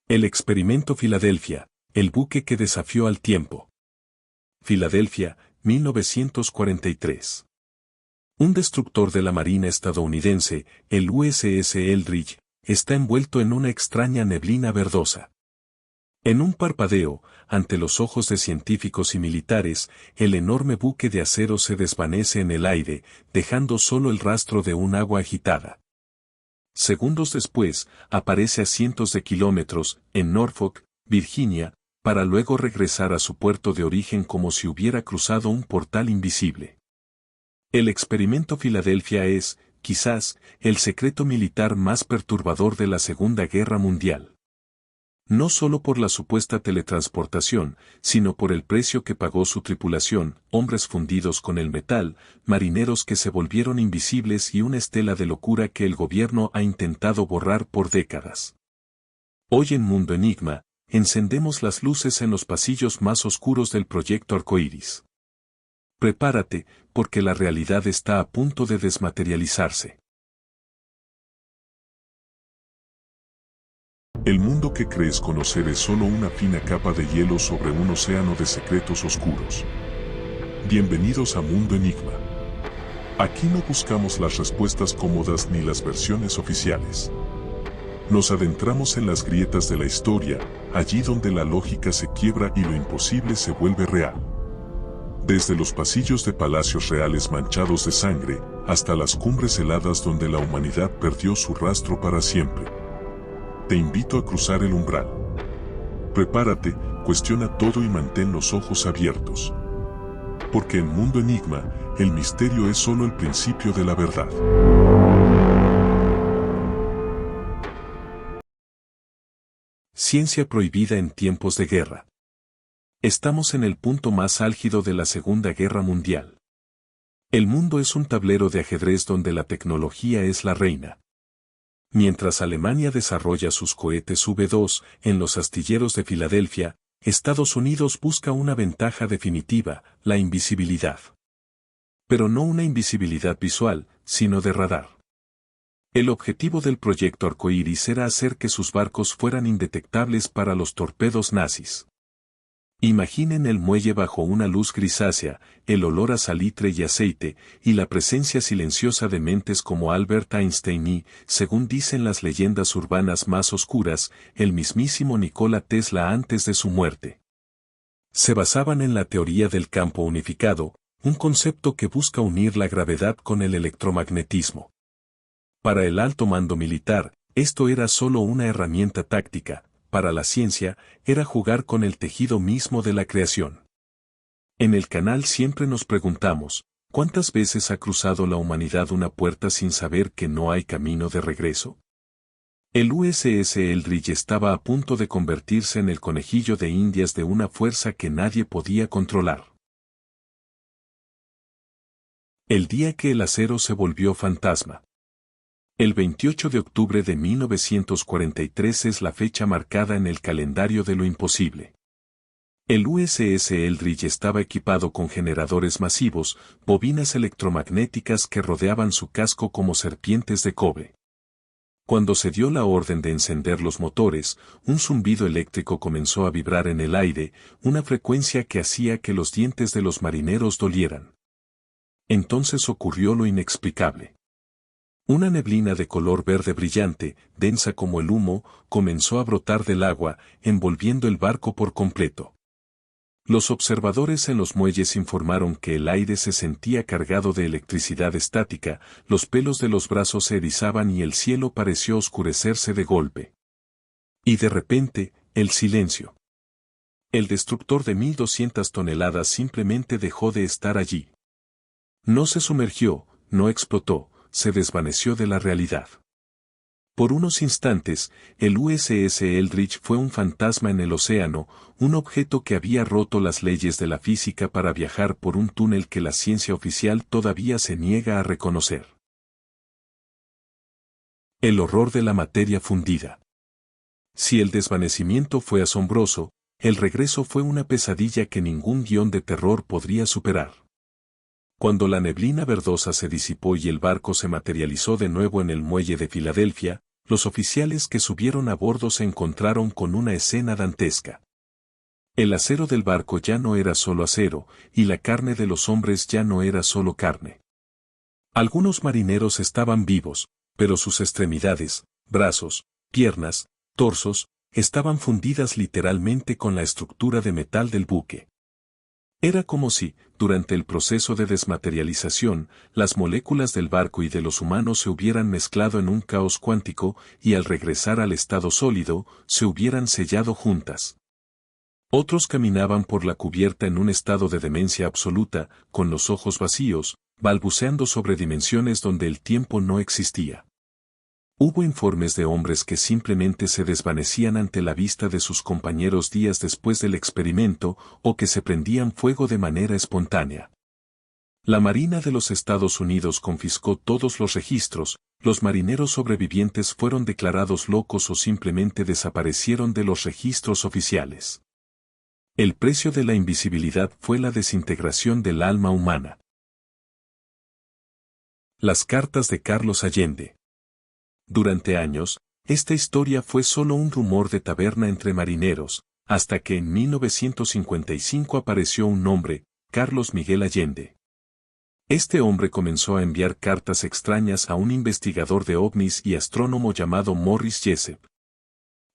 El experimento Filadelfia, el buque que desafió al tiempo. Filadelfia, 1943. Un destructor de la Marina estadounidense, el USS Eldridge, está envuelto en una extraña neblina verdosa. En un parpadeo, ante los ojos de científicos y militares, el enorme buque de acero se desvanece en el aire, dejando solo el rastro de un agua agitada. Segundos después, aparece a cientos de kilómetros, en Norfolk, Virginia, para luego regresar a su puerto de origen como si hubiera cruzado un portal invisible. El experimento Filadelfia es, quizás, el secreto militar más perturbador de la Segunda Guerra Mundial. No solo por la supuesta teletransportación, sino por el precio que pagó su tripulación, hombres fundidos con el metal, marineros que se volvieron invisibles y una estela de locura que el gobierno ha intentado borrar por décadas. Hoy en Mundo Enigma, encendemos las luces en los pasillos más oscuros del proyecto Arcoíris. Prepárate, porque la realidad está a punto de desmaterializarse. El mundo que crees conocer es solo una fina capa de hielo sobre un océano de secretos oscuros. Bienvenidos a Mundo Enigma. Aquí no buscamos las respuestas cómodas ni las versiones oficiales. Nos adentramos en las grietas de la historia, allí donde la lógica se quiebra y lo imposible se vuelve real. Desde los pasillos de palacios reales manchados de sangre, hasta las cumbres heladas donde la humanidad perdió su rastro para siempre. Te invito a cruzar el umbral. Prepárate, cuestiona todo y mantén los ojos abiertos. Porque en Mundo Enigma, el misterio es solo el principio de la verdad. Ciencia prohibida en tiempos de guerra. Estamos en el punto más álgido de la Segunda Guerra Mundial. El mundo es un tablero de ajedrez donde la tecnología es la reina. Mientras Alemania desarrolla sus cohetes V2 en los astilleros de Filadelfia, Estados Unidos busca una ventaja definitiva, la invisibilidad. Pero no una invisibilidad visual, sino de radar. El objetivo del proyecto Arcoíris era hacer que sus barcos fueran indetectables para los torpedos nazis. Imaginen el muelle bajo una luz grisácea, el olor a salitre y aceite, y la presencia silenciosa de mentes como Albert Einstein y, según dicen las leyendas urbanas más oscuras, el mismísimo Nikola Tesla antes de su muerte. Se basaban en la teoría del campo unificado, un concepto que busca unir la gravedad con el electromagnetismo. Para el alto mando militar, esto era solo una herramienta táctica. Para la ciencia, era jugar con el tejido mismo de la creación. En el canal siempre nos preguntamos, ¿cuántas veces ha cruzado la humanidad una puerta sin saber que no hay camino de regreso? El USS Eldridge estaba a punto de convertirse en el conejillo de Indias de una fuerza que nadie podía controlar. El día que el acero se volvió fantasma. El 28 de octubre de 1943 es la fecha marcada en el calendario de lo imposible. El USS Eldridge estaba equipado con generadores masivos, bobinas electromagnéticas que rodeaban su casco como serpientes de cobre. Cuando se dio la orden de encender los motores, un zumbido eléctrico comenzó a vibrar en el aire, una frecuencia que hacía que los dientes de los marineros dolieran. Entonces ocurrió lo inexplicable. Una neblina de color verde brillante, densa como el humo, comenzó a brotar del agua, envolviendo el barco por completo. Los observadores en los muelles informaron que el aire se sentía cargado de electricidad estática, los pelos de los brazos se erizaban y el cielo pareció oscurecerse de golpe. Y de repente, el silencio. El destructor de 1.200 toneladas simplemente dejó de estar allí. No se sumergió, no explotó, se desvaneció de la realidad. Por unos instantes, el USS Eldridge fue un fantasma en el océano, un objeto que había roto las leyes de la física para viajar por un túnel que la ciencia oficial todavía se niega a reconocer. El horror de la materia fundida. Si el desvanecimiento fue asombroso, el regreso fue una pesadilla que ningún guión de terror podría superar. Cuando la neblina verdosa se disipó y el barco se materializó de nuevo en el muelle de Filadelfia, los oficiales que subieron a bordo se encontraron con una escena dantesca. El acero del barco ya no era solo acero, y la carne de los hombres ya no era solo carne. Algunos marineros estaban vivos, pero sus extremidades, brazos, piernas, torsos, estaban fundidas literalmente con la estructura de metal del buque. Era como si, durante el proceso de desmaterialización, las moléculas del barco y de los humanos se hubieran mezclado en un caos cuántico y al regresar al estado sólido, se hubieran sellado juntas. Otros caminaban por la cubierta en un estado de demencia absoluta, con los ojos vacíos, balbuceando sobre dimensiones donde el tiempo no existía. Hubo informes de hombres que simplemente se desvanecían ante la vista de sus compañeros días después del experimento o que se prendían fuego de manera espontánea. La Marina de los Estados Unidos confiscó todos los registros, los marineros sobrevivientes fueron declarados locos o simplemente desaparecieron de los registros oficiales. El precio de la invisibilidad fue la desintegración del alma humana. Las cartas de Carlos Allende. Durante años, esta historia fue solo un rumor de taberna entre marineros, hasta que en 1955 apareció un nombre, Carlos Miguel Allende. Este hombre comenzó a enviar cartas extrañas a un investigador de ovnis y astrónomo llamado Morris Jessup.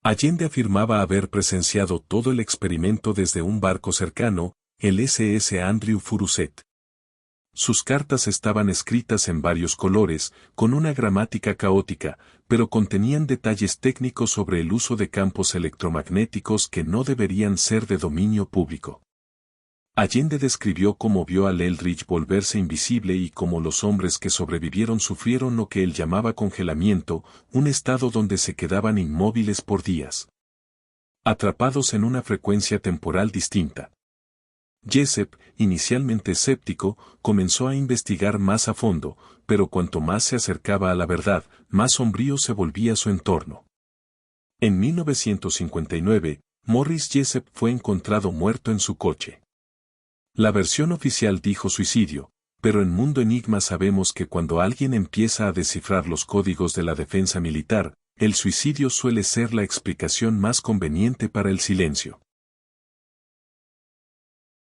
Allende afirmaba haber presenciado todo el experimento desde un barco cercano, el SS Andrew Furuseth. Sus cartas estaban escritas en varios colores, con una gramática caótica, pero contenían detalles técnicos sobre el uso de campos electromagnéticos que no deberían ser de dominio público. Allende describió cómo vio al Eldridge volverse invisible y cómo los hombres que sobrevivieron sufrieron lo que él llamaba congelamiento, un estado donde se quedaban inmóviles por días, atrapados en una frecuencia temporal distinta. Jessup, inicialmente escéptico, comenzó a investigar más a fondo, pero cuanto más se acercaba a la verdad, más sombrío se volvía su entorno. En 1959, Morris Jessup fue encontrado muerto en su coche. La versión oficial dijo suicidio, pero en Mundo Enigma sabemos que cuando alguien empieza a descifrar los códigos de la defensa militar, el suicidio suele ser la explicación más conveniente para el silencio.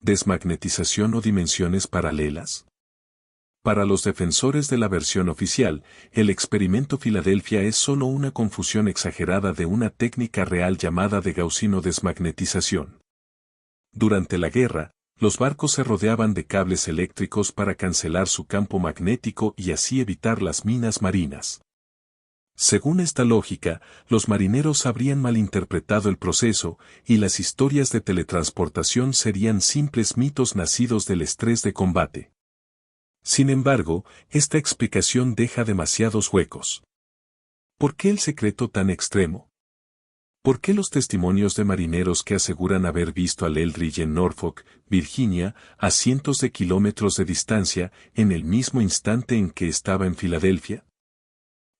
¿Desmagnetización o dimensiones paralelas? Para los defensores de la versión oficial, el experimento Filadelfia es solo una confusión exagerada de una técnica real llamada de gaussino desmagnetización. Durante la guerra, los barcos se rodeaban de cables eléctricos para cancelar su campo magnético y así evitar las minas marinas. Según esta lógica, los marineros habrían malinterpretado el proceso, y las historias de teletransportación serían simples mitos nacidos del estrés de combate. Sin embargo, esta explicación deja demasiados huecos. ¿Por qué el secreto tan extremo? ¿Por qué los testimonios de marineros que aseguran haber visto al Eldridge en Norfolk, Virginia, a cientos de kilómetros de distancia, en el mismo instante en que estaba en Filadelfia?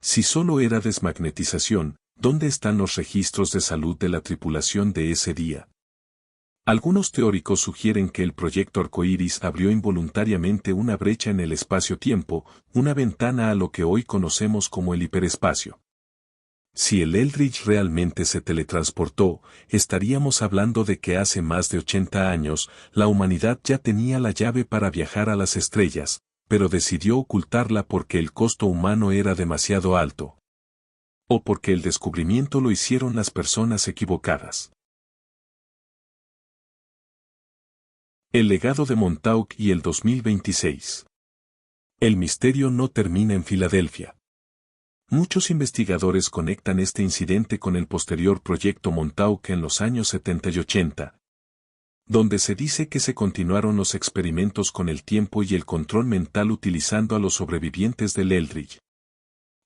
Si solo era desmagnetización, ¿dónde están los registros de salud de la tripulación de ese día? Algunos teóricos sugieren que el proyecto Arcoíris abrió involuntariamente una brecha en el espacio-tiempo, una ventana a lo que hoy conocemos como el hiperespacio. Si el Eldridge realmente se teletransportó, estaríamos hablando de que hace más de 80 años, la humanidad ya tenía la llave para viajar a las estrellas, pero decidió ocultarla porque el costo humano era demasiado alto. O porque el descubrimiento lo hicieron las personas equivocadas. El legado de Montauk y el 2026. El misterio no termina en Filadelfia. Muchos investigadores conectan este incidente con el posterior proyecto Montauk en los años 70 y 80. Donde se dice que se continuaron los experimentos con el tiempo y el control mental utilizando a los sobrevivientes del Eldridge.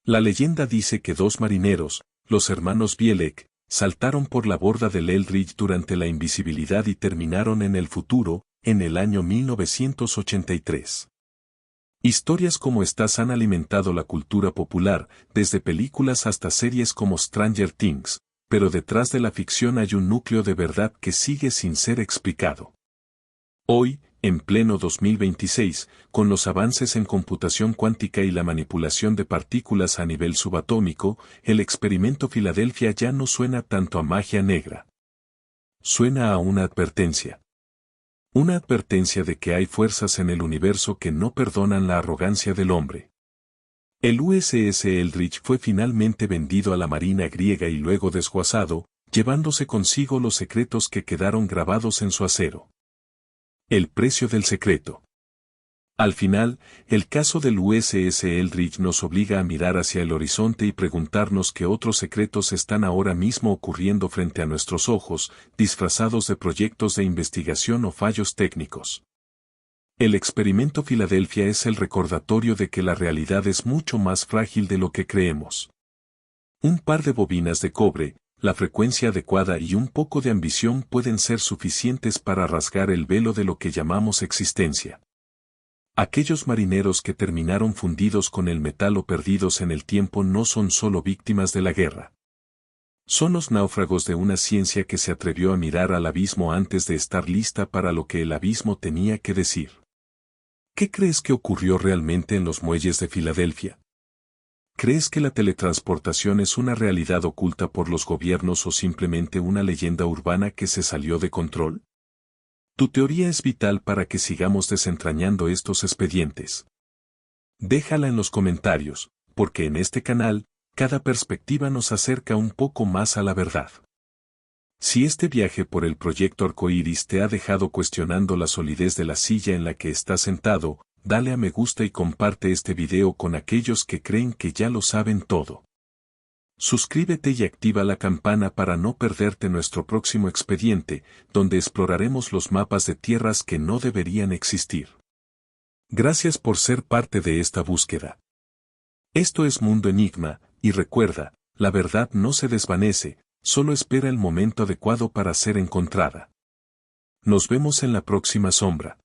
La leyenda dice que dos marineros, los hermanos Bielek, saltaron por la borda del Eldridge durante la invisibilidad y terminaron en el futuro, en el año 1983. Historias como estas han alimentado la cultura popular, desde películas hasta series como Stranger Things, pero detrás de la ficción hay un núcleo de verdad que sigue sin ser explicado. Hoy, en pleno 2026, con los avances en computación cuántica y la manipulación de partículas a nivel subatómico, el experimento Filadelfia ya no suena tanto a magia negra. Suena a una advertencia. Una advertencia de que hay fuerzas en el universo que no perdonan la arrogancia del hombre. El USS Eldridge fue finalmente vendido a la Marina griega y luego desguazado, llevándose consigo los secretos que quedaron grabados en su acero. El precio del secreto. Al final, el caso del USS Eldridge nos obliga a mirar hacia el horizonte y preguntarnos qué otros secretos están ahora mismo ocurriendo frente a nuestros ojos, disfrazados de proyectos de investigación o fallos técnicos. El experimento Filadelfia es el recordatorio de que la realidad es mucho más frágil de lo que creemos. Un par de bobinas de cobre, la frecuencia adecuada y un poco de ambición pueden ser suficientes para rasgar el velo de lo que llamamos existencia. Aquellos marineros que terminaron fundidos con el metal o perdidos en el tiempo no son solo víctimas de la guerra. Son los náufragos de una ciencia que se atrevió a mirar al abismo antes de estar lista para lo que el abismo tenía que decir. ¿Qué crees que ocurrió realmente en los muelles de Filadelfia? ¿Crees que la teletransportación es una realidad oculta por los gobiernos o simplemente una leyenda urbana que se salió de control? Tu teoría es vital para que sigamos desentrañando estos expedientes. Déjala en los comentarios, porque en este canal, cada perspectiva nos acerca un poco más a la verdad. Si este viaje por el proyecto Arcoíris te ha dejado cuestionando la solidez de la silla en la que estás sentado, dale a me gusta y comparte este video con aquellos que creen que ya lo saben todo. Suscríbete y activa la campana para no perderte nuestro próximo expediente, donde exploraremos los mapas de tierras que no deberían existir. Gracias por ser parte de esta búsqueda. Esto es Mundo Enigma, y recuerda, la verdad no se desvanece, solo espera el momento adecuado para ser encontrada. Nos vemos en la próxima sombra.